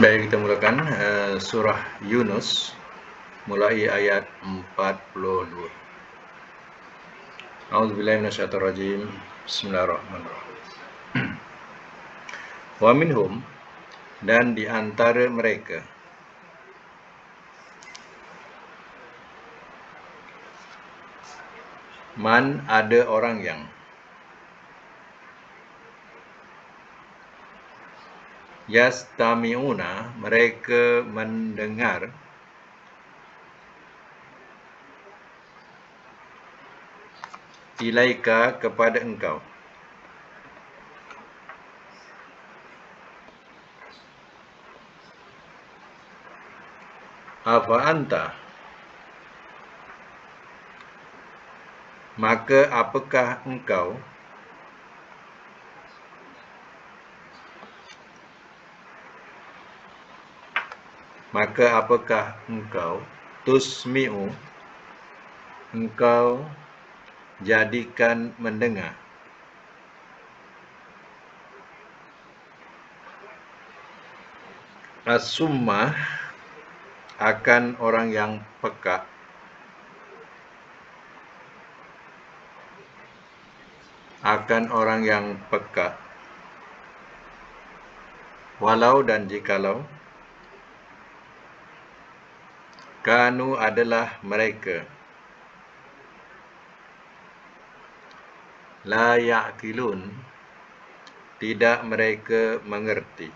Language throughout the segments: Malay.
Baik, kita mulakan surah Yunus mulai ayat 42. A'udzubillahi minasyaitonirrajim. Bismillahirrahmanirrahim. Wa minhum, dan di antara mereka, man, ada orang yang, yastami'una, mereka mendengar, ilaika, kepada engkau. Afa anta, maka apakah engkau, tusmi'u, engkau jadikan mendengar, as-summah, akan orang yang peka, walau dan jikalau, kanu adalah mereka, la ya'qilun, tidak mereka mengerti.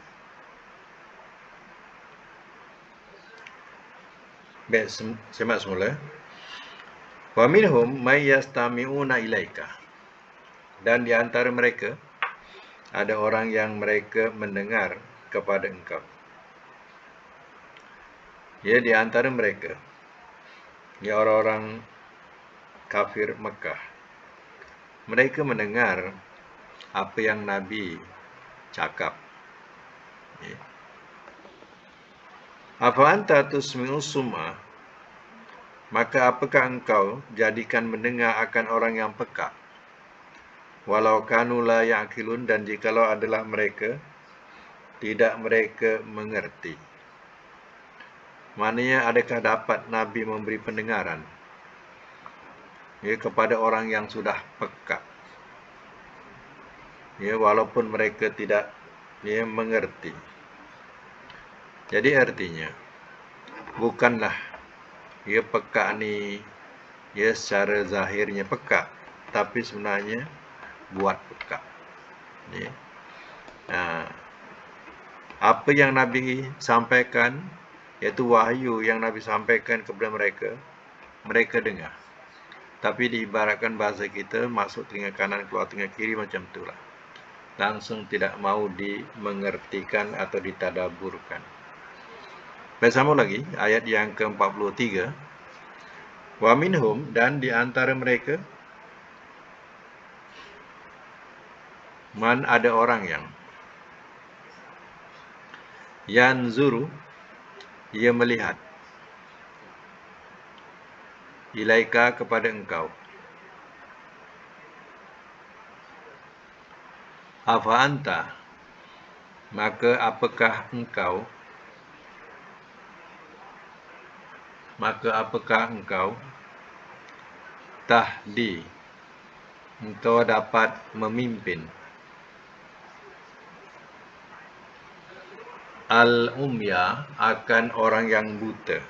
Baik, semak semula. Wa minhum may yastami'una ilaika, dan di antara mereka ada orang yang mereka mendengar kepada engkau. Ya, di antara mereka, ya, orang-orang kafir Mekah, mereka mendengar apa yang Nabi cakap. Ya. Afa anta tusmi'u sum'a, maka apakah engkau jadikan mendengar akan orang yang peka, walau kanu la ya'qilun, dan jikalau adalah mereka tidak mereka mengerti. Maknanya, adakah dapat Nabi memberi pendengaran, ya, kepada orang yang sudah peka, ya, walaupun mereka tidak, ya, mengerti. Jadi artinya, bukanlah, ya, peka ni, ya, secara zahirnya peka, tapi sebenarnya buat peka. Ya. Nah, apa yang Nabi sampaikan, iaitu wahyu yang Nabi sampaikan kepada mereka, mereka dengar. Tapi diibaratkan bahasa kita, masuk telinga kanan, keluar telinga kiri, macam itulah. Langsung tidak mau dimengertikan atau ditadaburkan. Bersama lagi, ayat yang ke-43. Wa minhum, dan di antara mereka, man, ada orang yang, yanzuru, ia melihat, ilaika, kepada engkau. Afa anta, maka apakah engkau, tahdi, engkau dapat memimpin, al-umya, akan orang yang buta,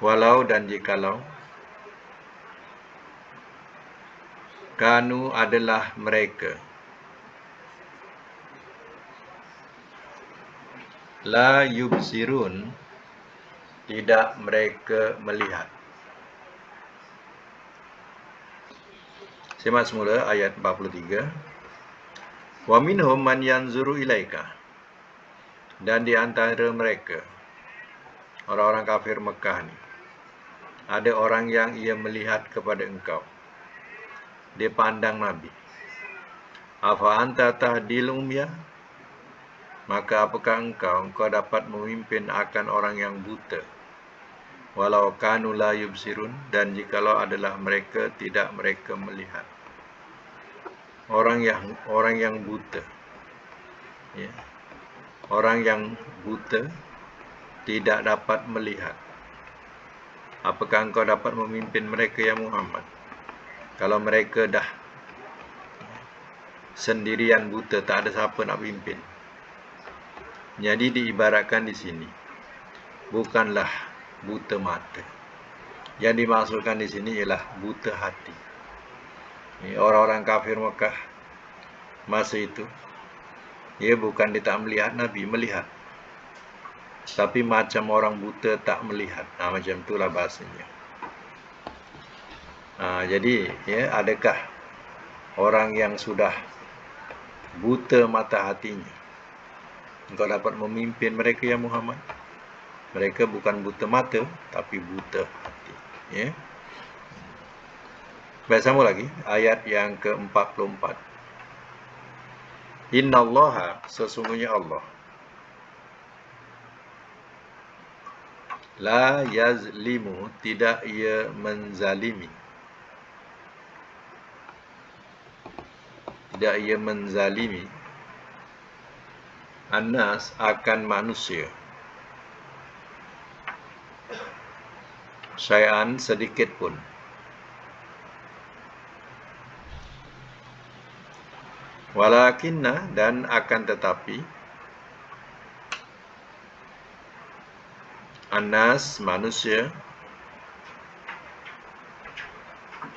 walau dan jikalau, kanu adalah mereka, la yubsirun, tidak mereka melihat. Simak semula ayat 43. Wa minhum man yanzuru ilaika, dan di antara mereka, orang-orang kafir Mekah ni, ada orang yang ia melihat kepada engkau. Dia pandang Nabi. Afa anta tahdil umya, maka apakah engkau dapat memimpin akan orang yang buta, walau kanu la yubsirun, dan jikalau adalah mereka tidak mereka melihat. Orang yang buta, Ya. Orang yang buta tidak dapat melihat. Apakah engkau dapat memimpin mereka ya Muhammad? Kalau mereka dah sendirian buta, tak ada siapa nak pimpin. Jadi diibaratkan di sini, bukanlah buta mata. Yang dimaksudkan di sini ialah buta hati. Orang-orang kafir Mekah masa itu, ia bukan dia tak melihat Nabi, melihat. Tapi macam orang buta tak melihat. Macam itulah bahasanya. Jadi, ya, adakah orang yang sudah buta mata hatinya, engkau dapat memimpin mereka ya Muhammad? Mereka bukan buta mata, tapi buta hati. Ya. Baik, sambung lagi. Ayat yang ke-44. Innallaha, sesungguhnya Allah, la yazlimu, tidak ia menzalimi. Tidak ia menzalimi An-nas, akan manusia, syai'an, sedikit pun. Walakinna, dan akan tetapi, An-nas, manusia,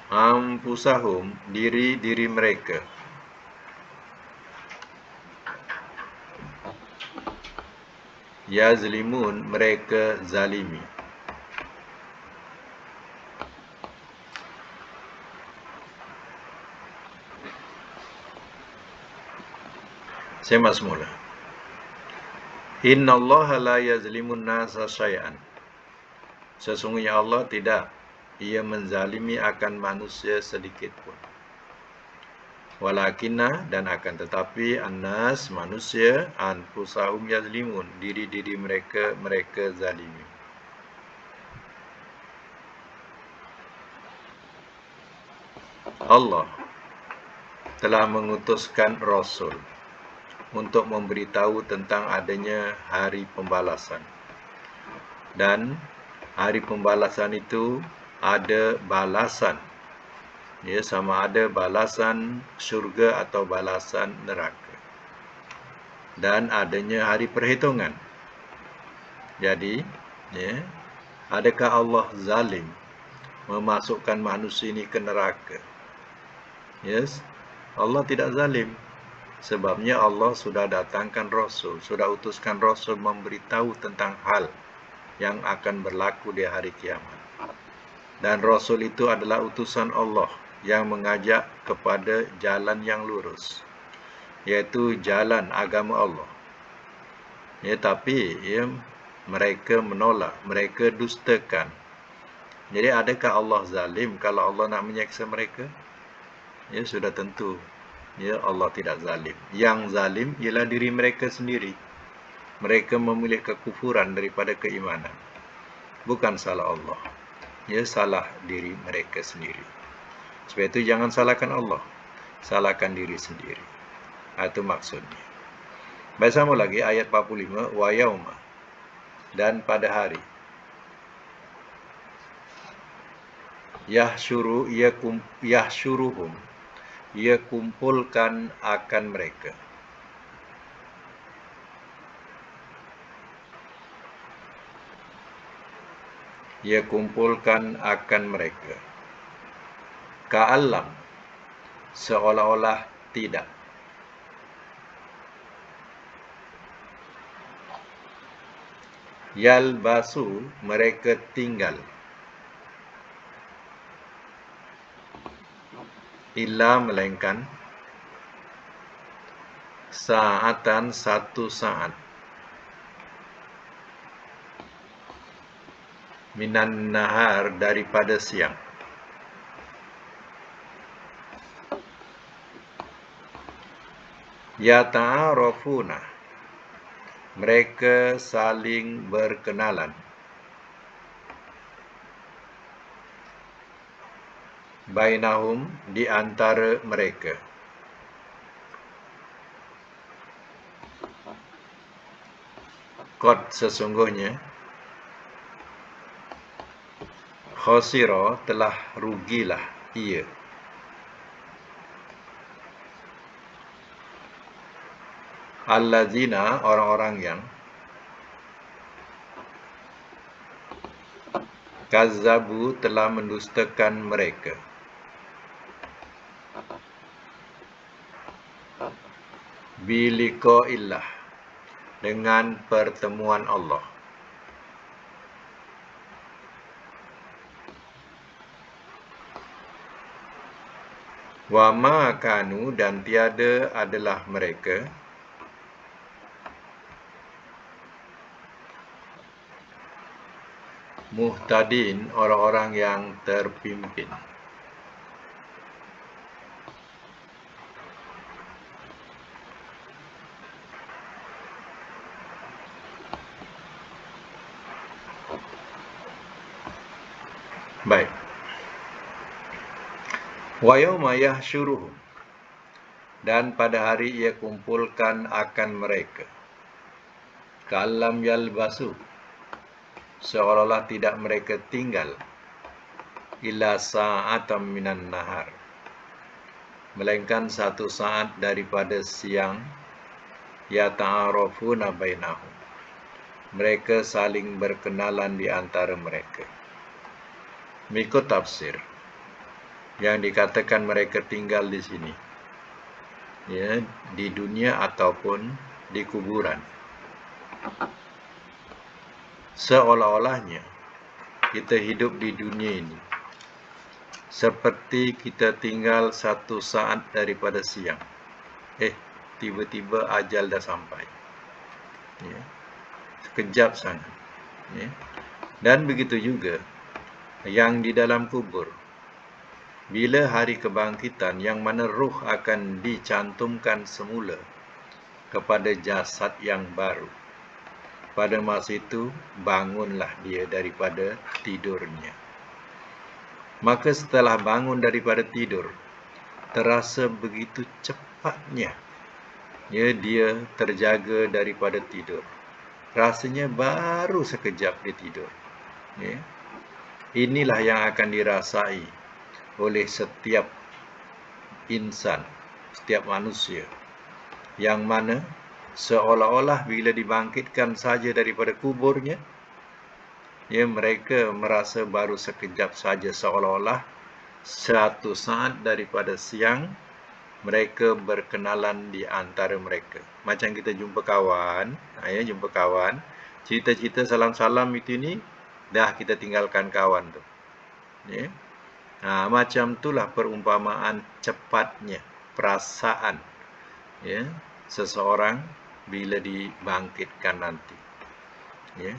anfusahum, diri-diri mereka, yazlimun, mereka zalimi. Saya semula. Innallaha la yazlimun nasa syai'an. Sesungguhnya Allah tidak ia menzalimi akan manusia sedikit pun. Walakinna, dan akan tetapi, annas, manusia, anfusahum yazlimun, diri-diri mereka, mereka zalimi. Allah telah mengutuskan Rasul untuk memberitahu tentang adanya hari pembalasan. Dan hari pembalasan itu ada balasan. Ya, sama ada balasan syurga atau balasan neraka. Dan adanya hari perhitungan. Jadi, ya, adakah Allah zalim memasukkan manusia ini ke neraka? Yes, Allah tidak zalim. Sebabnya Allah sudah datangkan Rasul, sudah utuskan Rasul memberitahu tentang hal yang akan berlaku di hari kiamat. Dan Rasul itu adalah utusan Allah yang mengajak kepada jalan yang lurus, yaitu jalan agama Allah. Ya, tapi ya, mereka menolak, mereka dustakan. Jadi adakah Allah zalim kalau Allah nak menyeksa mereka? Ya, sudah tentu. Ya, Allah tidak zalim. Yang zalim ialah diri mereka sendiri. Mereka memilih kekufuran daripada keimanan. Bukan salah Allah. Ya, salah diri mereka sendiri. Sebab itu jangan salahkan Allah. Salahkan diri sendiri. Itu maksudnya. Baik, sambung lagi ayat 45. Wa yauma, dan pada hari. Yahsyuruhum, ia kumpulkan akan mereka. Ia kumpulkan akan mereka. Ka'allam, seolah-olah tidak. Yalbasu, mereka tinggal. Illa, melainkan, sa'atan, satu saat. Minan nahar, daripada siang. Yata'arafuna, mereka saling berkenalan. Bainahum, di antara mereka. Qad sesungguhnya khasira telah rugilah ia. Allazina orang-orang yang kazzabu telah mendustakan mereka. Biliqa'illah dengan pertemuan Allah. Wa ma kanu dan tiada adalah mereka muhtadin orang-orang yang terpimpin. Baik. Wa yauma yahsyuruhum dan pada hari ia kumpulkan akan mereka. Kalam yalbasu seolah-olah tidak mereka tinggal illa sa'atam minan nahar melainkan satu saat daripada siang yata'arafuna bainahum mereka saling berkenalan di antara mereka. Mengikut tafsir yang dikatakan mereka tinggal di sini, ya, di dunia ataupun di kuburan. Seolah-olahnya kita hidup di dunia ini seperti kita tinggal satu saat daripada siang. Tiba-tiba ajal dah sampai. Ya. Sekejap sangat. Ya. Dan begitu juga yang di dalam kubur. Bila hari kebangkitan yang mana ruh akan dicantumkan semula kepada jasad yang baru. Pada masa itu bangunlah dia daripada tidurnya. Maka setelah bangun daripada tidur, terasa begitu cepatnya ya dia terjaga daripada tidur. Rasanya baru sekejap dia tidur. Ya. Inilah yang akan dirasai oleh setiap insan, setiap manusia, yang mana seolah-olah bila dibangkitkan saja daripada kuburnya, ya mereka merasa baru sekejap saja, seolah-olah satu saat daripada siang mereka berkenalan di antara mereka. Macam kita jumpa kawan, jumpa kawan, cerita-cerita salam-salam itu ni, dah kita tinggalkan kawan tu. Ya. Macam itulah perumpamaan cepatnya perasaan ya seseorang bila dibangkitkan nanti. Ya.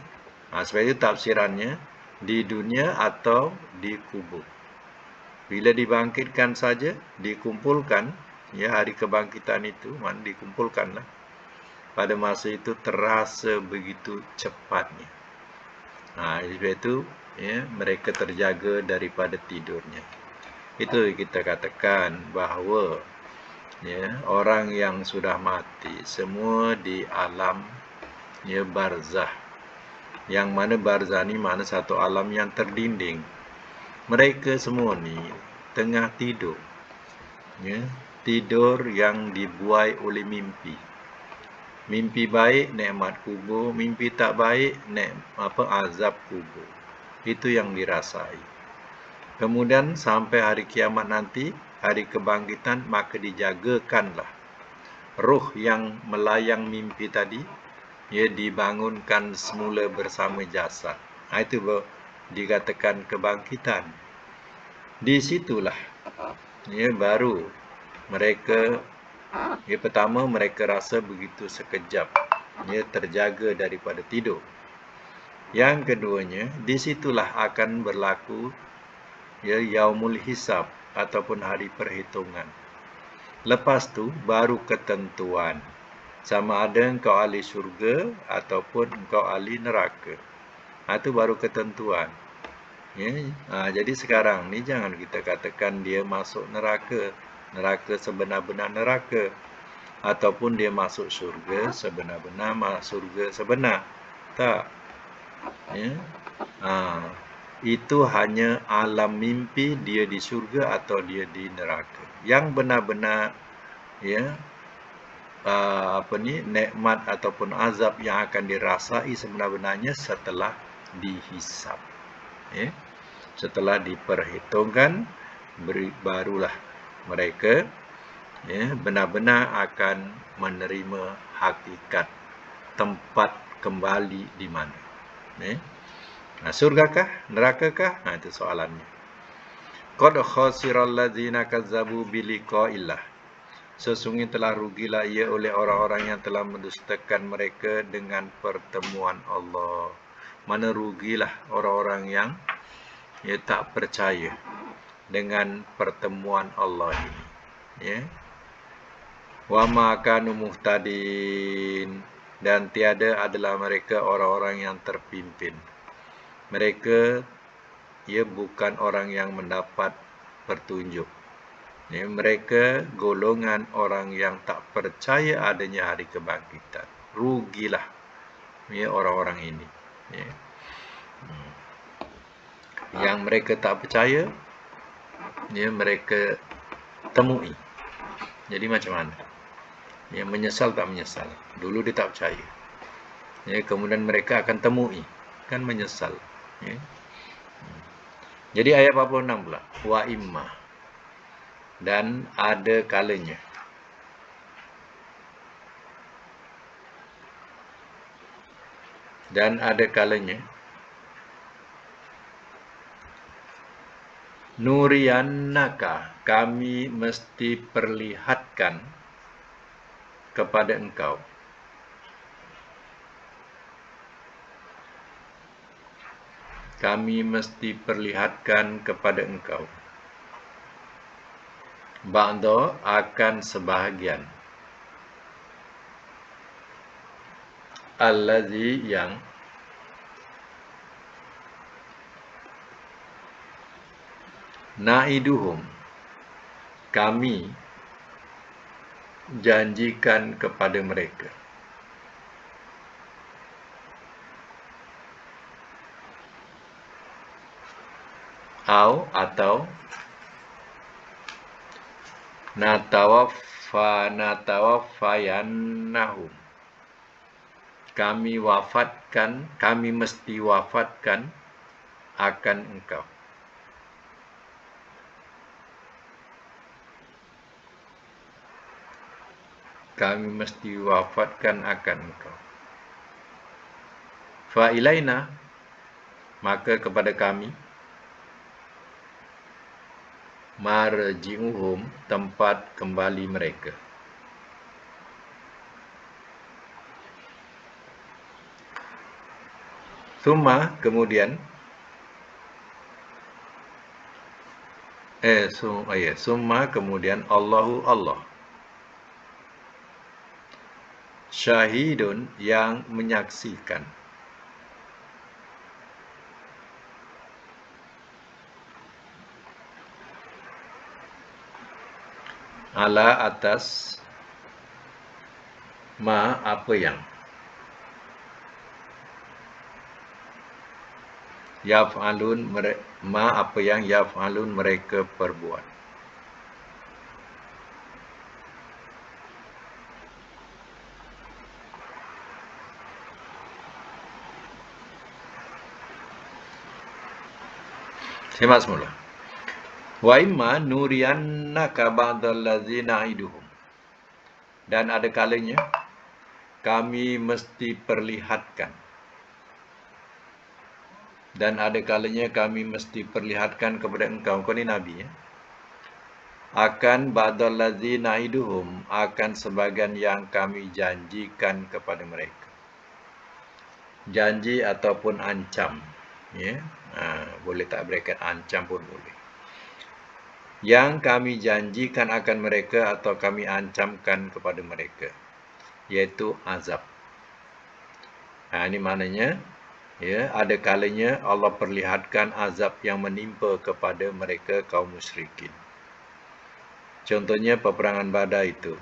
Sebab itu tafsirannya di dunia atau di kubur. Bila dibangkitkan saja, dikumpulkan, ya hari kebangkitan itu, mana dikumpulkanlah. Pada masa itu terasa begitu cepatnya. Sebab itu ya, mereka terjaga daripada tidurnya. Itu kita katakan bahawa ya, orang yang sudah mati semua di alam ya barzah. Yang mana barzah ni mana satu alam yang terdinding. Mereka semua ni tengah tidur. Ya, tidur yang dibuai oleh mimpi. Mimpi baik nikmat kubur, mimpi tak baik azab kubur. Itu yang dirasai. Kemudian sampai hari kiamat nanti, hari kebangkitan, maka dijagakanlah roh yang melayang mimpi tadi, ia dibangunkan semula bersama jasad. Itu dikatakan kebangkitan. Di situlah ya baru mereka pertama mereka rasa begitu sekejap, ya terjaga daripada tidur. Yang keduanya, di situlah akan berlaku ya yaumul hisab ataupun hari perhitungan. Lepas tu baru ketentuan sama ada engkau ahli syurga ataupun engkau ahli neraka. Itu baru ketentuan. Ya, jadi sekarang ni jangan kita katakan dia masuk neraka sebenar-benar neraka, ataupun dia masuk syurga sebenar-benar surga sebenar. Tak. Ya. Itu hanya alam mimpi, dia di surga atau dia di neraka. Yang benar-benar nikmat ataupun azab yang akan dirasai sebenarnya setelah dihisab. Setelah diperhitungkan, barulah mereka benar-benar akan menerima hakikat tempat kembali di mana. Surgakah? Nerakakah? Itu soalannya. Qad khasiral ladzina kazzabu biliqa'illah. Sesungguhnya telah rugilah ia oleh orang-orang yang telah mendustakan mereka dengan pertemuan Allah. Mana rugilah orang-orang yang tak percaya dengan pertemuan Allah ini. Wa ma kanu muhtadin, dan tiada adalah mereka orang-orang yang terpimpin. Mereka bukan orang yang mendapat petunjuk. Mereka golongan orang yang tak percaya adanya hari kebangkitan. Rugilah orang-orang ini. Yang mereka tak percaya, mereka temui. Jadi macam mana? Menyesal tak menyesal? Dulu dia tak percaya. Kemudian mereka akan temui. Kan menyesal. Jadi ayat 46 pula. Wa imma. Dan ada kalanya. Dan ada kalanya. Nuriyannaka, kami mesti perlihatkan kepada engkau. Kami mesti perlihatkan kepada engkau. Ba'da, akan sebahagian. Allazi, yang na'iduhum, kami janjikan kepada mereka. Atau natawaffayannahum, kami wafatkan, kami mesti wafatkan akan engkau. Kami mesti wafatkan akan engkau. Fa ilaina, maka kepada kami, marji'uhum, tempat kembali mereka. Summa, kemudian, summa, kemudian, Allahu, Allah, syahidun, yang menyaksikan, ala, atas, ma, apa yang, yaf'alun, ma, apa yang yaf'alun, mereka perbuat. Simak semula. Wa imma nuriyannaka ba'dal ladzina na'iduhum, dan ada kalanya kami mesti perlihatkan, dan ada kalanya kami mesti perlihatkan kepada engkau, kau ni Nabi, akan ba'dal ladzina na'iduhum, akan sebagian yang kami janjikan kepada mereka. Janji ataupun ancam, boleh tak bracket ancam pun boleh. Yang kami janjikan akan mereka atau kami ancamkan kepada mereka, iaitu azab. Ini maknanya, ada kalanya Allah perlihatkan azab yang menimpa kepada mereka kaum musyrikin. Contohnya peperangan Badar itu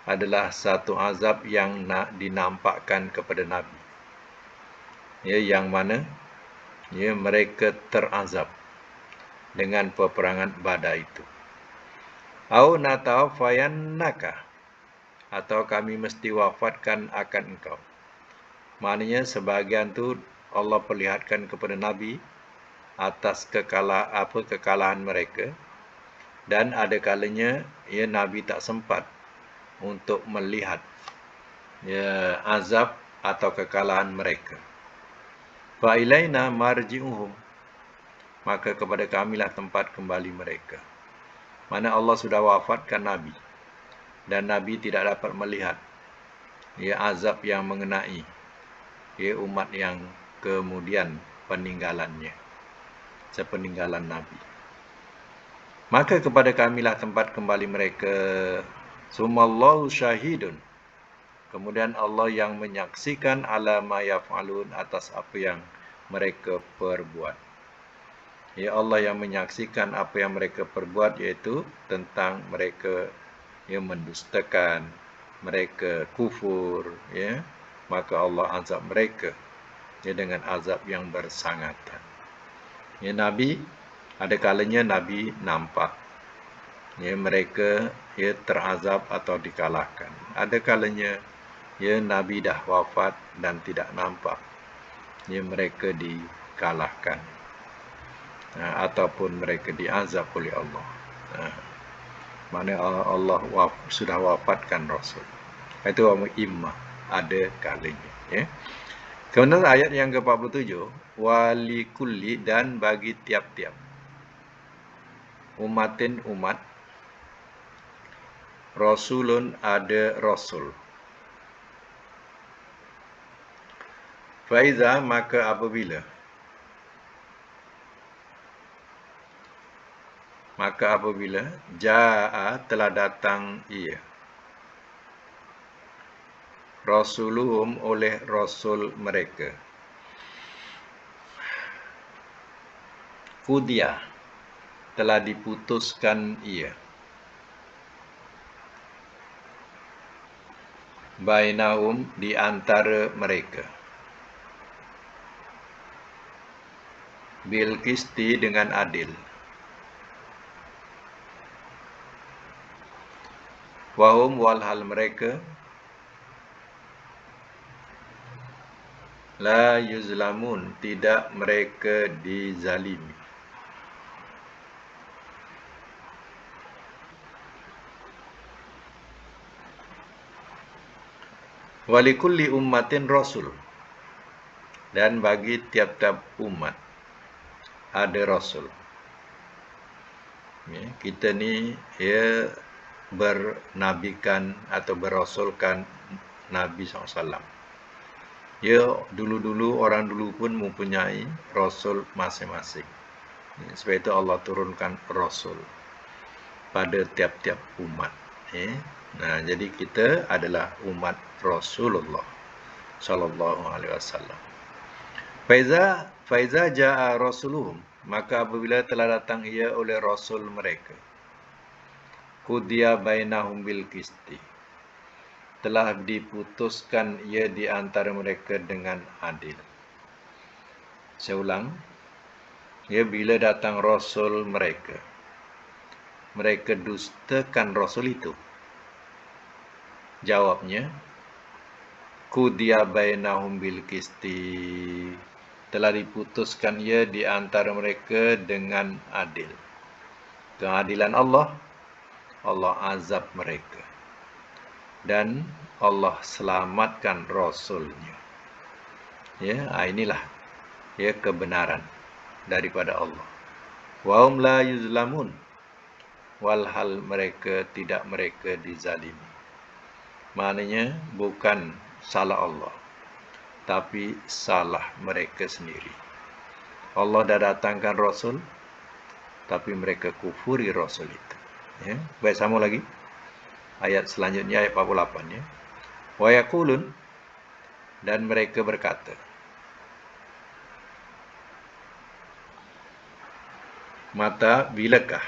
adalah satu azab yang nak dinampakkan kepada Nabi. ya, yang mana ya mereka terazab dengan peperangan Badar itu. Au natawaffayannaka, atau kami mesti wafatkan akan engkau. Maknanya sebahagian tu Allah perlihatkan kepada Nabi atas kekalahan mereka, dan ada kalanya ya Nabi tak sempat untuk melihat ya azab atau kekalahan mereka. Fa ilaina marji'uhum, maka kepada kamilah tempat kembali mereka. Mana Allah sudah wafatkan Nabi, dan Nabi tidak dapat melihat ya azab yang mengenai ya umat yang kemudian peninggalannya, sepeninggalan Nabi. Maka kepada kamilah tempat kembali mereka. Sumallahu syahidun, kemudian Allah yang menyaksikan ala ma yaf'alun, atas apa yang mereka perbuat. Ya, Allah yang menyaksikan apa yang mereka perbuat, iaitu tentang mereka yang mendustakan, mereka kufur, ya, maka Allah azab mereka ya dengan azab yang bersangatan. Ya, Nabi, ada kalanya Nabi nampak ya mereka ya terazab atau dikalahkan. Ada kalanya ya Nabi dah wafat dan tidak nampak ya mereka dikalahkan, ataupun mereka diazab oleh Allah. Mana Allah sudah wafatkan Rasul. Itu imma, ada kalanya. Ya. Kemudian ayat yang ke-47, wali kulli, dan bagi tiap-tiap umatin umat, rasulun, ada rasul. Faiza, maka apabila jaa, telah datang ia, rasuluhum, oleh rasul mereka, kudia, telah diputuskan ia, bainahum, di antara mereka, bil qisti, dengan adil, wahum, walhal mereka, la yuzlamun, tidak mereka dizalimi. Walikulli ummatin rasul, dan bagi tiap-tiap umat ada rasul. Ya, kita ni ya bernabikan atau berasulkan Nabi SAW. Ya, dulu-dulu orang dulu pun mempunyai rasul masing-masing. Ya, sebab itu Allah turunkan rasul pada tiap-tiap umat. Ya. Nah, jadi kita adalah umat Rasulullah sallallahu alaihi wasallam. Faiza jaa rasuluhum, maka apabila telah datang ia oleh rasul mereka, qudiya bainahum bil qisti, telah diputuskan ia di antara mereka dengan adil. Saya ulang, ya, bila datang rasul mereka, mereka dustakan rasul itu. Jawabnya, qudiya bainahum bil qisti, telah diputuskan ia di antara mereka dengan adil. Keadilan Allah, Allah azab mereka, dan Allah selamatkan Rasulnya. Ya, inilah ya kebenaran daripada Allah. Wa hum la yuzlamun, walhal mereka tidak mereka dizalimi. Maknanya bukan salah Allah, tapi salah mereka sendiri. Allah dah datangkan Rasul, tapi mereka kufuri Rasul itu. Ya. Baik, sama lagi. Ayat selanjutnya, ayat 48. Ya. Wa yaqulun, dan mereka berkata, mata, bilakah,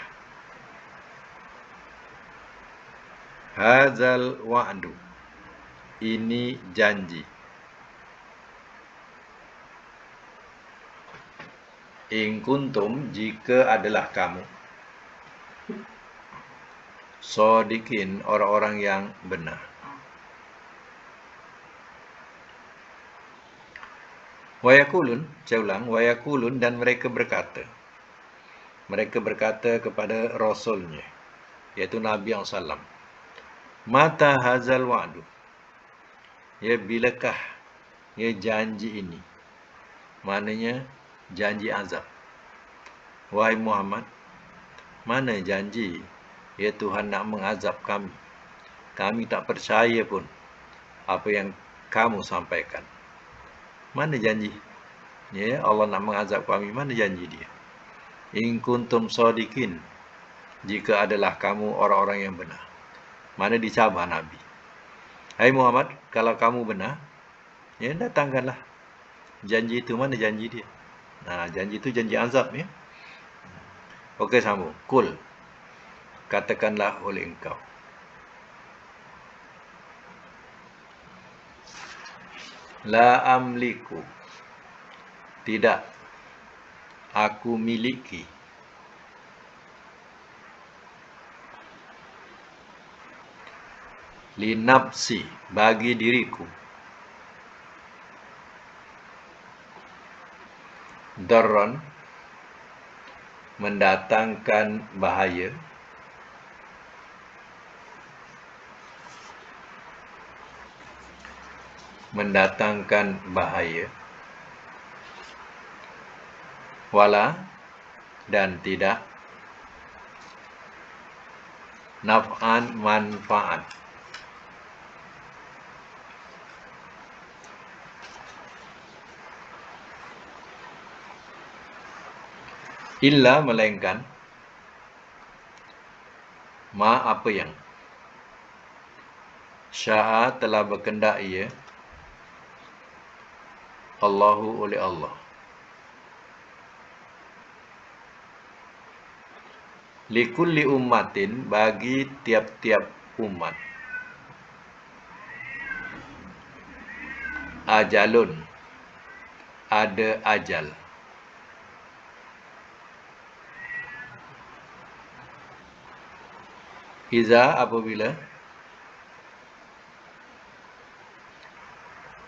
hazal wa'du, ini janji, In kuntum, jika adalah kamu. Shodiqin, orang-orang yang benar. Wayakulun, saya ulang, wayakulun, dan mereka berkata. Mereka berkata kepada Rasulnya, iaitu Nabi SAW. Mata hazal wa'du. Ya, bilakah ya janji ini? Maknanya janji azab. Wahai Muhammad, mana janji ya Tuhan nak mengazab kami? Kami tak percaya pun apa yang kamu sampaikan. Mana janji? Ya, Allah nak mengazab kami, mana janji dia? In kuntum shodiqin, jika adalah kamu orang-orang yang benar. Mana dicabar Nabi. Hai Muhammad, kalau kamu benar, ya datangkanlah janji itu. Mana janji dia? Nah, janji itu janji azab, ya. Okey, sambung. Kul, katakanlah oleh engkau. La amliku, tidak aku miliki. Li nafsi, bagi diriku. Darran, mendatangkan bahaya. Mendatangkan bahaya. Wala, dan tidak. Naf'an, manfaat. Illa, melainkan. Ma, apa yang sya'a, telah berkendak ia. Allahu, oleh Allah. Likulli ummatin, bagi tiap-tiap umat. Ajalun, ada ajal. Iza, apabila.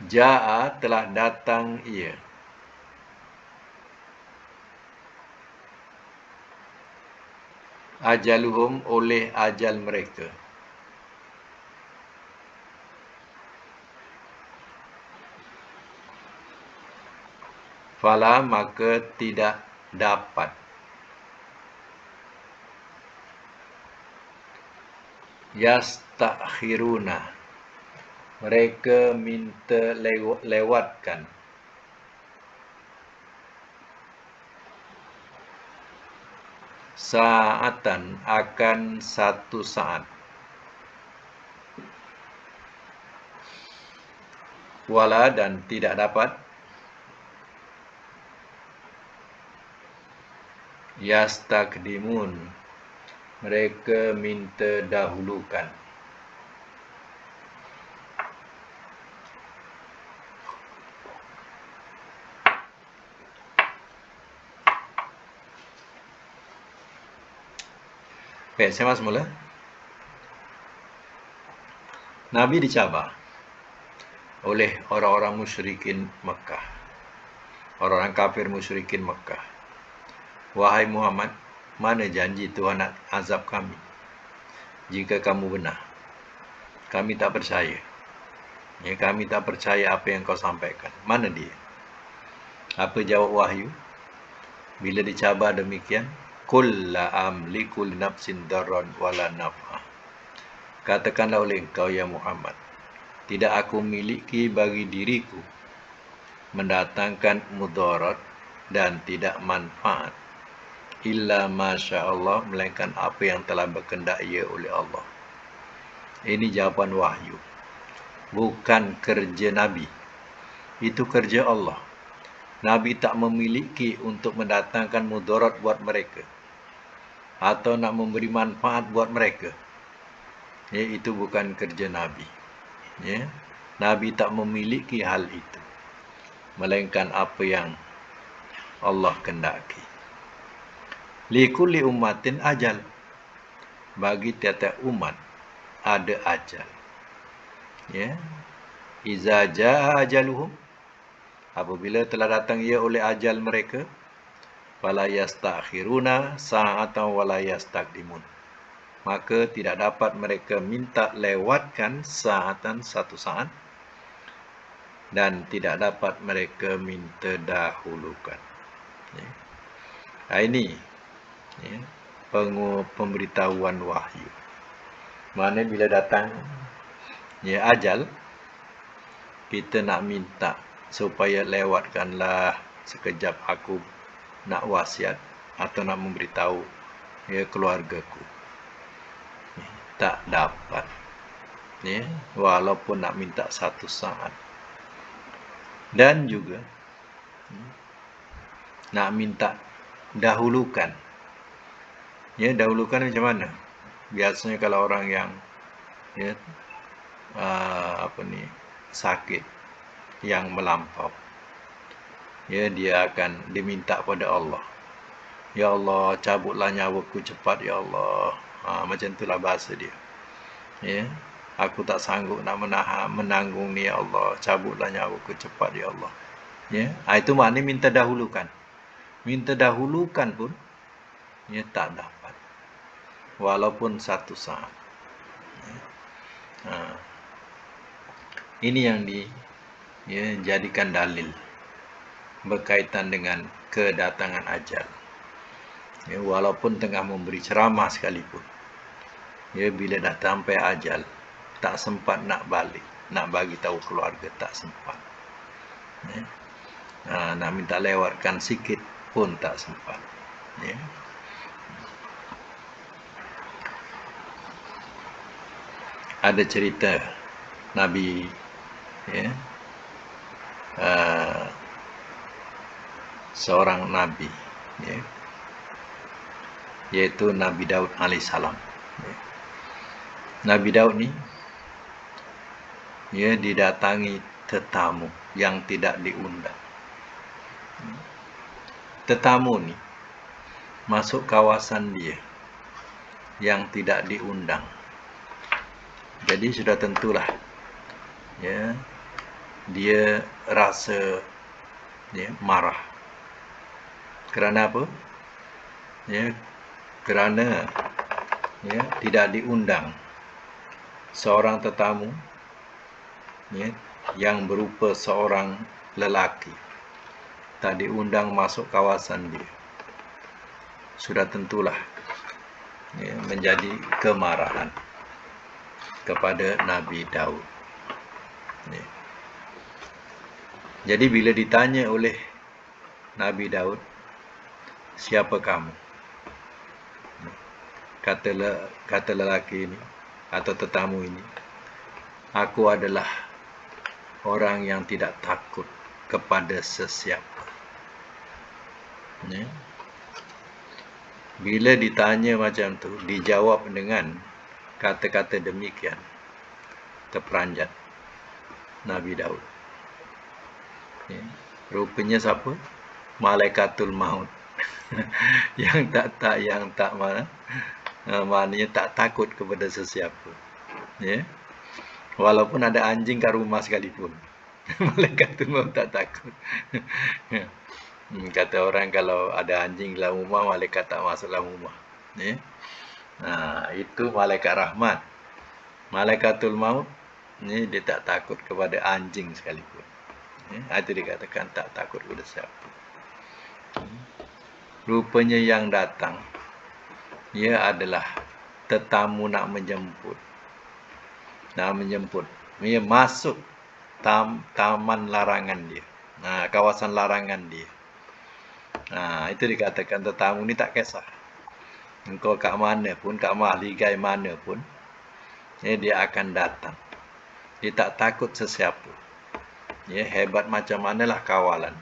Ja'a, telah datang ia. Ajaluhum, oleh ajal mereka. Fala, maka tidak dapat. Yastakhiruna, mereka minta lewatkan. Sa'atan, akan satu saat. Wala, dan tidak dapat. Yastakdimun, mereka minta dahulukan. Baik, saya masuk mula. Nabi dicabar oleh orang-orang musyrikin Mekah. Orang-orang kafir musyrikin Mekah. Wahai Muhammad, mana janji Tuhan nak azab kami? Jika kamu benar, kami tak percaya. Ya, kami tak percaya apa yang kau sampaikan. Mana dia? Apa jawab wahyu? Bila dicabar demikian, Qul la amliku li nafsin darran wala naf'a. Katakanlah oleh engkau ya Muhammad, tidak aku miliki bagi diriku mendatangkan mudarat dan tidak manfaat. Illa masya Allah, melainkan apa yang telah berkendak ia oleh Allah. Ini jawapan wahyu. Bukan kerja Nabi. Itu kerja Allah. Nabi tak memiliki untuk mendatangkan mudarat buat mereka. Atau nak memberi manfaat buat mereka. Ya, itu bukan kerja Nabi. Ya. Nabi tak memiliki hal itu. Melainkan apa yang Allah kendaki. Likulli ummatin ajal. Bagi tiap-tiap umat ada ajal. Ya. Iza jaa ajaluhum, apabila telah datang ia oleh ajal mereka, fala yastakhiruna sa'atan wala yastaqdimun, maka tidak dapat mereka minta lewatkan sa'atan satu saat, dan tidak dapat mereka minta dahulukan. Ya. Ini ya, pemberitahuan wahyu. Mana bila datang ya ajal, kita nak minta supaya lewatkanlah sekejap, aku nak wasiat atau nak memberitahu ya keluargaku. Tak dapat. Ya, walaupun nak minta satu saat. Dan juga nak minta dahulukan. Ya, dahulukan macam mana? Biasanya kalau orang yang ya sakit yang melampau, ya, dia akan diminta pada Allah. Ya Allah, cabutlah nyawaku cepat ya Allah. Macam itulah bahasa dia. Ya, aku tak sanggup nak menanggung ni ya Allah, cabutlah nyawaku cepat ya Allah. Ya, itu maknanya minta dahulukan. Minta dahulukan pun ya tak dapat, walaupun satu saat. Ini yang dijadikan dalil berkaitan dengan kedatangan ajal. Ya, walaupun tengah memberi ceramah sekalipun, ya, bila dah sampai ajal, tak sempat nak balik, nak bagi tahu keluarga, tak sempat. Ya. Nak minta lewatkan sikit pun tak sempat. Ya. Ada cerita Nabi, ya, seorang Nabi, ya, yaitu Nabi Daud alaihissalam. Ya. Nabi Daud ni ya didatangi tetamu yang tidak diundang. Tetamu ni masuk kawasan dia yang tidak diundang. Jadi sudah tentulah ya dia rasa ya marah. Kerana apa? Ya, kerana ya tidak diundang seorang tetamu ya yang berupa seorang lelaki, tak diundang masuk kawasan dia. Sudah tentulah ya menjadi kemarahan kepada Nabi Daud. Ya. Jadi bila ditanya oleh Nabi Daud, siapa kamu? Kata lelaki ini atau tetamu ini, aku adalah orang yang tidak takut kepada sesiapa. Ya. Bila ditanya macam tu, dijawab dengan kata-kata demikian, terperanjat Nabi Daud. Ya. Rupanya siapa? Malaikatul maut. Maknanya tak takut kepada sesiapa. Ya. Walaupun ada anjing kat rumah sekalipun, Malaikatul maut tak takut. Kata orang kalau ada anjing dalam rumah, malaikat tak masuk dalam rumah. Ya. Itu malaikat rahmat. Malaikatul maut ni dia tak takut kepada anjing sekalipun. Ya. Itu dikatakan tak takut kepada siapa. Rupanya yang datang ia adalah tetamu nak menjemput. Ia masuk taman larangan dia. Kawasan larangan dia. Itu dikatakan tetamu ni tak kisah. Engkau kat mana pun, kat mahligai mana pun, ya, dia akan datang. Dia tak takut sesiapa. Ya, hebat macam manalah kawalan,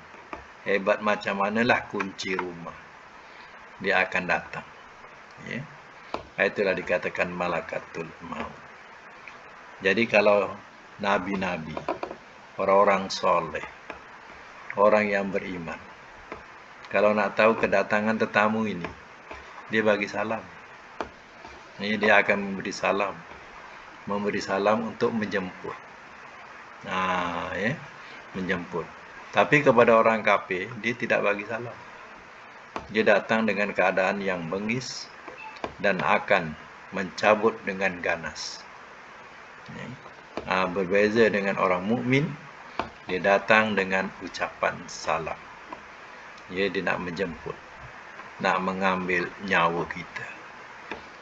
hebat macam manalah kunci rumah, dia akan datang. Ya. Itulah dikatakan malaikatul maut. Jadi kalau nabi-nabi, orang-orang soleh, orang yang beriman, kalau nak tahu kedatangan tetamu ini, dia bagi salam. Ini dia akan memberi salam untuk menjemput. Menjemput. Tapi kepada orang kafir, dia tidak bagi salam. Dia datang dengan keadaan yang bengis dan akan mencabut dengan ganas. Berbeza dengan orang mukmin, dia datang dengan ucapan salam. Dia nak menjemput, nak mengambil nyawa kita.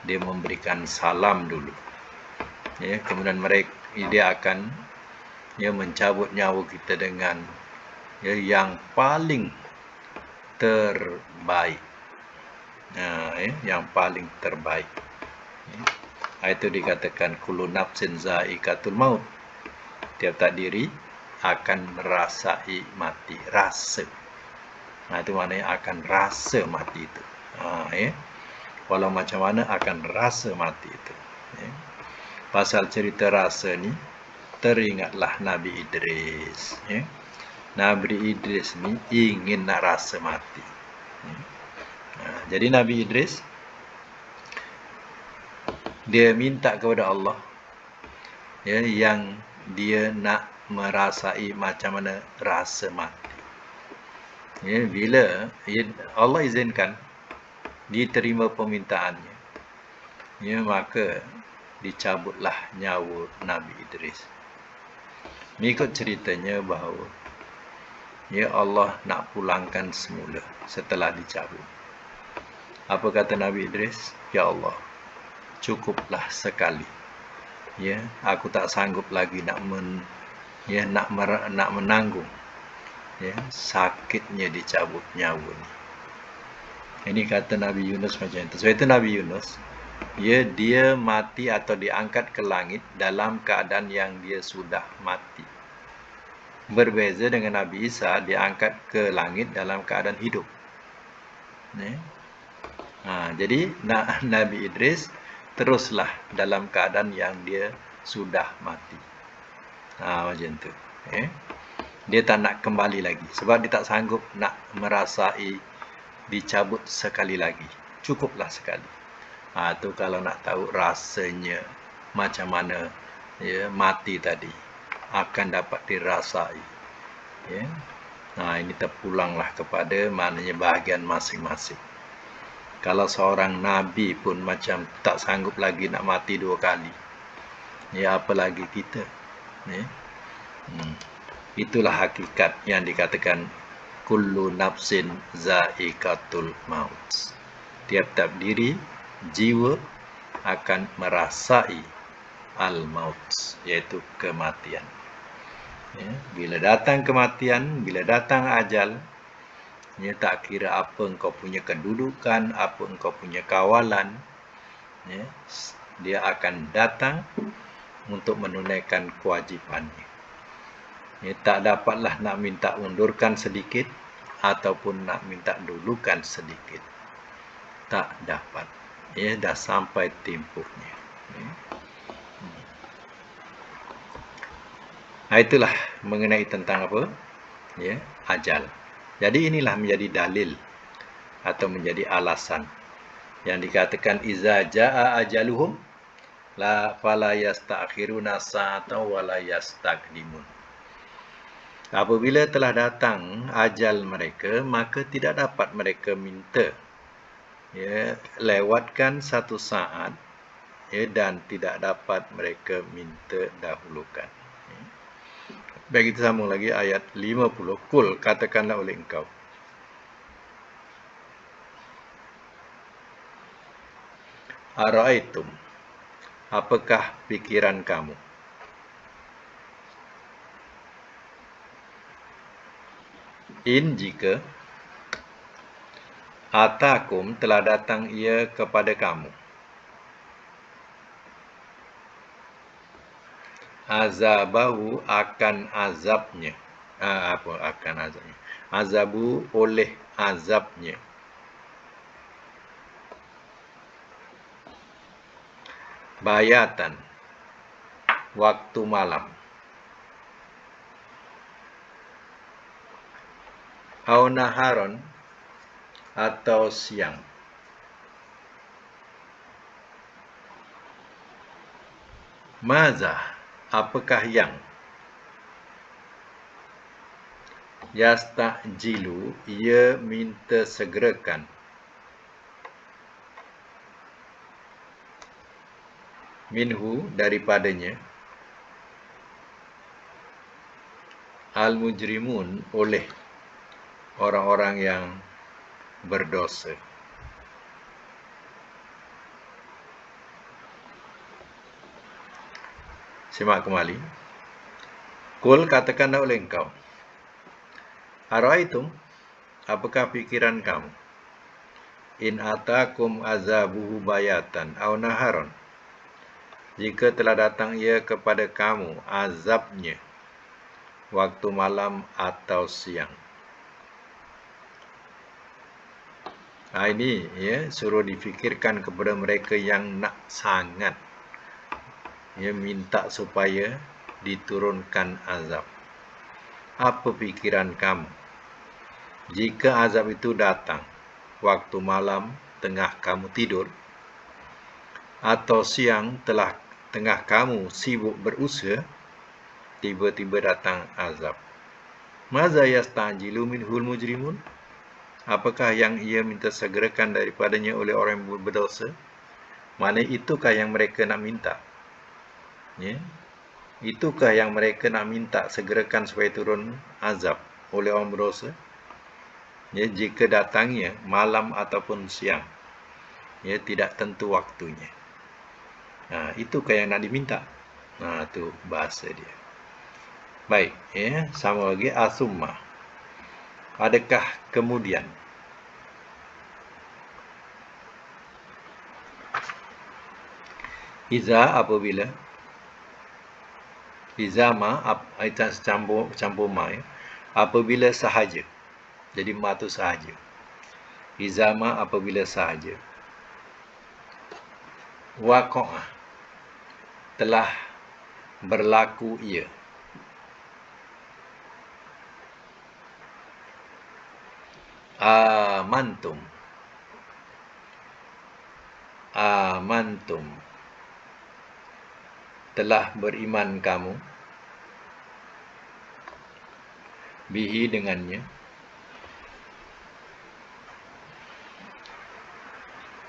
Dia memberikan salam dulu. Kemudian dia akan mencabut nyawa kita dengan yang paling terbaik. Yang paling terbaik. Itu dikatakan kullu nafsin za'iqatul maut. Tiap-tiap diri akan merasai mati, rasa. Itu maknanya akan rasa mati itu. Walau macam mana akan rasa mati itu. Pasal cerita rasa ni, teringatlah Nabi Idris. Nabi Idris ni ingin nak rasa mati. Jadi Nabi Idris, dia minta kepada Allah, yang dia nak merasai macam mana rasa mati. Bila Allah izinkan, diterima permintaannya, maka dicabutlah nyawa Nabi Idris. Mengikut ceritanya bahawa Allah nak pulangkan semula setelah dicabut. Apa kata Nabi Idris? Ya Allah, cukuplah sekali. Aku tak sanggup lagi nak menanggung sakitnya dicabut nyawa ni. Ini kata Nabi Yunus macam itu. Sebab itu Nabi Yunus, dia mati atau diangkat ke langit dalam keadaan yang dia sudah mati. Berbeza dengan Nabi Isa, diangkat ke langit dalam keadaan hidup. Jadi Nabi Idris teruslah dalam keadaan yang dia sudah mati. Macam tu. Dia tak nak kembali lagi sebab dia tak sanggup nak merasai dicabut sekali lagi. Cukuplah sekali. Tu kalau nak tahu rasanya macam mana mati tadi akan dapat dirasai. Ini terpulanglah kepada maknanya bahagian masing-masing. Kalau seorang Nabi pun macam tak sanggup lagi nak mati 2 kali, apalagi kita. Itulah hakikat yang dikatakan kullu nafsin za'iqatul maut. Tiap-tiap diri, jiwa akan merasai al-maut, iaitu kematian. Bila datang kematian, bila datang ajal, tak kira apa engkau punya kedudukan, apa engkau punya kawalan, dia akan datang untuk menunaikan kewajipannya. Tak dapatlah nak minta undurkan sedikit ataupun nak minta dulukan sedikit. Tak dapat. Dah sampai tempohnya. Itulah mengenai tentang apa? Ajal. Jadi inilah menjadi dalil atau menjadi alasan yang dikatakan iza jaa ajaluhum la fala yasta'khiruna sa'atan wa la yastaqdimun. Apabila telah datang ajal mereka, maka tidak dapat mereka minta lewatkan 1 saat, dan tidak dapat mereka minta dahulukan. Baik, kita sambung lagi ayat 50. Kul, katakanlah oleh engkau. Ara'aitum, apakah pikiran kamu? In, jika atakum, telah datang ia kepada kamu, azabahu, akan azabnya. Akan azabnya? Azabu, oleh azabnya. Bayatan, waktu malam. Au naharon, atau siang. Maza, apakah yang? Yasta'jilu, ia minta segerakan. Minhu, daripadanya. Al-mujrimun, oleh orang-orang yang berdosa. Simak kembali. Kul, katakanlah oleh engkau. Ara'aitum, apakah pikiran kamu? In atakum azabuhu bayatan aw naharon. Jika telah datang ia kepada kamu azabnya waktu malam atau siang. Ini ya, suruh difikirkan kepada mereka yang nak sangat ya, minta supaya diturunkan azab. Apa pikiran kamu? Jika azab itu datang waktu malam tengah kamu tidur, atau siang tengah kamu sibuk berusaha, tiba-tiba datang azab. Maza yasta'jilu minhul mujrimun? Apakah yang ia minta segerakan daripadanya oleh orang yang berdosa? Mana itukah yang mereka nak minta? Ya? Itukah yang mereka nak minta segerakan supaya turun azab oleh orang berdosa? Ya, jika datangnya malam ataupun siang, ya, tidak tentu waktunya. Itukah yang nak diminta? Itu bahasa dia. Baik, ya, sama lagi asumma. Adakah kemudian? Iza, apabila. Izama, campur ma, ya. Apabila sahaja. Jadi ma tu sahaja. Izama, apabila sahaja. Waqa'ah, telah berlaku ia. Amantum, telah beriman kamu, bihi dengannya,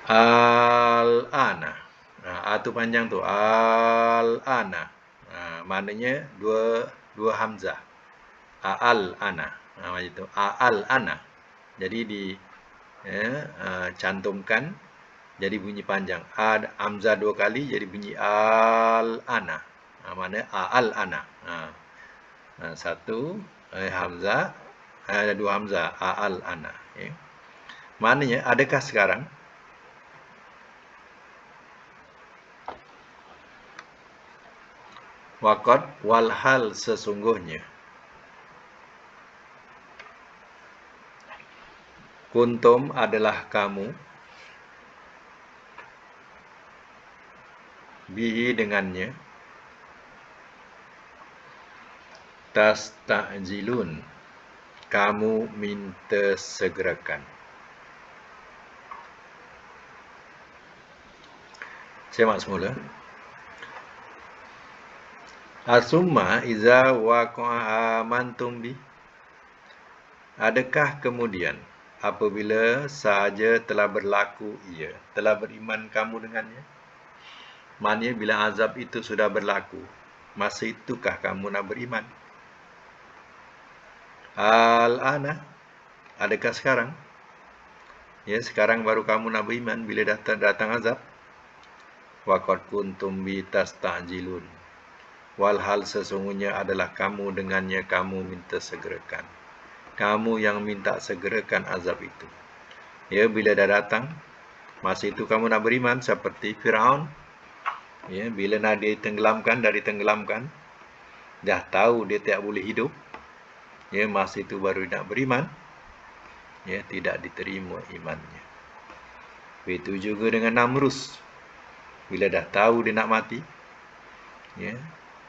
al-ana. Tu panjang tu, al-ana. Maknanya dua hamzah. Al-ana. Macam tu, al-ana. Jadi cantumkan jadi bunyi panjang. Hamzah 2 kali jadi bunyi al-ana. Maknanya al-ana. Satu hamzah, ada 2 hamzah, al-ana. Okay. Maknanya adakah sekarang? Waqad, walhal sesungguhnya. Kuntum adalah kamu, bihi dengannya, tasta'jilun, kamu minta segerakan. Semak semula. Asumma iza waqa'a amantum bi. Adakah kemudian apabila sahaja telah berlaku ia, telah beriman kamu dengannya? Maknanya bila azab itu sudah berlaku, masa itukah kamu nak beriman? Al-ana, adakah sekarang? Ya, sekarang baru kamu nak beriman bila datang azab. Waqad kuntum bi tasta'jilun. Walhal sesungguhnya adalah kamu dengannya kamu minta segerakan. Kamu yang minta segerakan azab itu. Ya, bila dah datang, masa itu kamu nak beriman seperti Firaun. Ya, bila nak ditenggelamkan, dah tahu dia tak boleh hidup. Ya, masa itu baru nak beriman. Ya, tidak diterima imannya. Begitu juga dengan Namrus. Bila dah tahu dia nak mati, ya,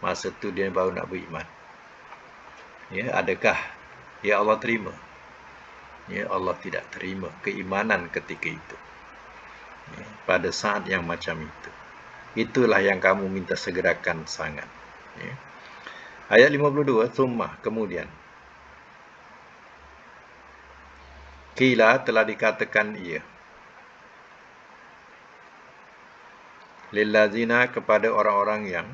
masa itu dia baru nak beriman. Ya, adakah ya Allah terima? Ya, Allah tidak terima keimanan ketika itu. Ya, pada saat yang macam itu. Itulah yang kamu minta segerakan sangat. Ya. Ayat 52, Tsumma, kemudian. Qila, telah dikatakan ia. Lillazina, kepada orang-orang yang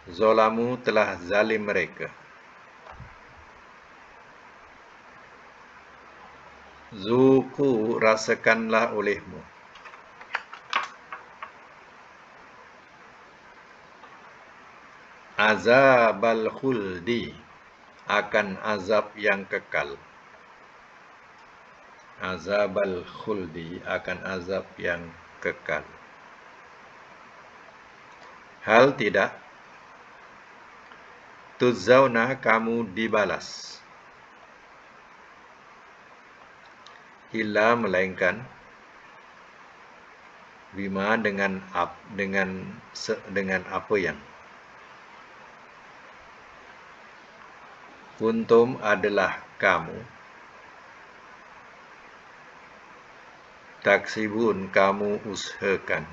zolamu, telah zalim mereka. Zuku, rasakanlah olehmu. Azabal khuldi, akan azab yang kekal. Azabal khuldi, akan azab yang kekal. Hal tidak, tuzzauna, kamu dibalas, illa, melainkan, bima, dengan apa yang kuntum, adalah kamu, taksibun, kamu usahakan.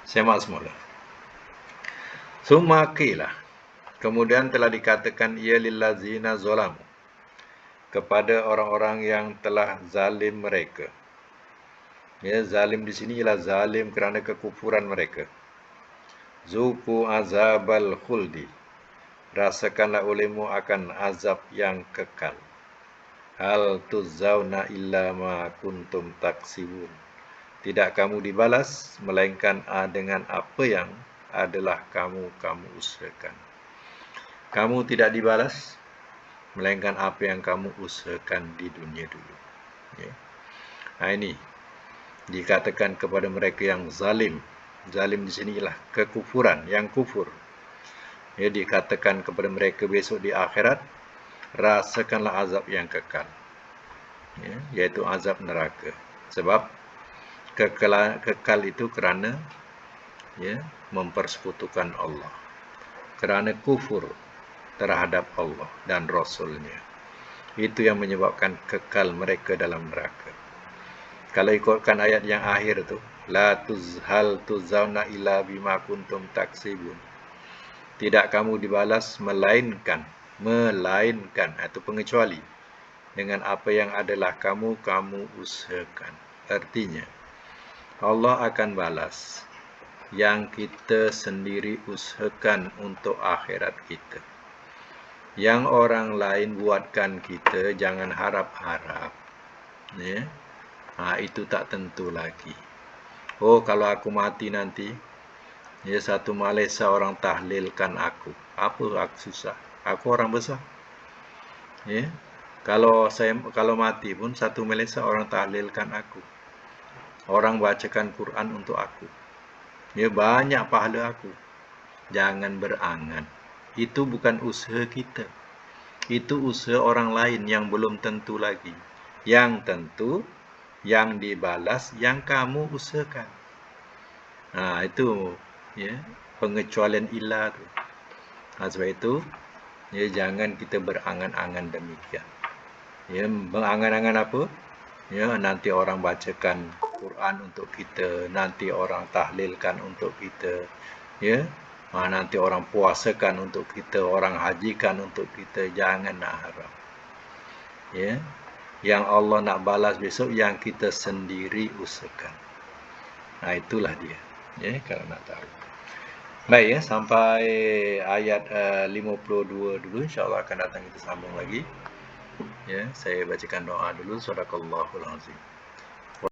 Semak semula. Summa qila, kemudian telah dikatakan ia lillazina zolamu, kepada orang-orang yang telah zalim mereka. Ya, zalim di sini ialah zalim kerana kekufuran mereka. Zuku azabal khuldi, rasakanlah olehmu akan azab yang kekal. Hal tuzzauna illa ma kuntum taksibun, tidak kamu dibalas melainkan dengan apa yang adalah kamu usahakan. Kamu tidak dibalas melainkan apa yang kamu usahakan di dunia dulu. Ya. Nah, ini dikatakan kepada mereka yang zalim. Zalim di sini ialah kekufuran, yang kufur. Ya, dikatakan kepada mereka besok di akhirat, rasakanlah azab yang kekal. Ya, yaitu azab neraka. Sebab kekal itu kerana ya, mempersekutukan Allah, kerana kufur terhadap Allah dan Rasulnya. Itu yang menyebabkan kekal mereka dalam neraka. Kalau ikutkan ayat yang akhir tu, la tuzhal tuzzauna illa bima kuntum taksibun, tidak kamu dibalas melainkan atau pengecuali dengan apa yang adalah kamu usahakan. Artinya Allah akan balas yang kita sendiri usahakan untuk akhirat kita. Yang orang lain buatkan kita, jangan harap-harap. Ya? Itu tak tentu lagi. Oh, kalau aku mati nanti, ya, satu Malaysia orang tahlilkan aku. Apa aku susah? Aku orang besar. Ya? Kalau mati pun satu Malaysia orang tahlilkan aku. Orang bacakan Quran untuk aku. Ya, banyak pahala aku. Jangan berangan. Itu bukan usaha kita. Itu usaha orang lain yang belum tentu lagi. Yang tentu, yang dibalas, yang kamu usahakan. Itu ya, pengecualian ilah tu. Sebab itu, ya, jangan kita berangan-angan demikian. Ya, berangan-angan apa? Ya, nanti orang bacakan Quran untuk kita, nanti orang tahlilkan untuk kita. Ya, nanti orang puasakan untuk kita, orang hajikan untuk kita. Jangan nak harap. Ya, yang Allah nak balas besok, yang kita sendiri usahakan. Itulah dia. Ya, kalau nak tahu. Baik, ya, sampai ayat 52 dulu. InsyaAllah akan datang kita sambung lagi. Ya, saya bacakan doa dulu. Sadaqallahul azim.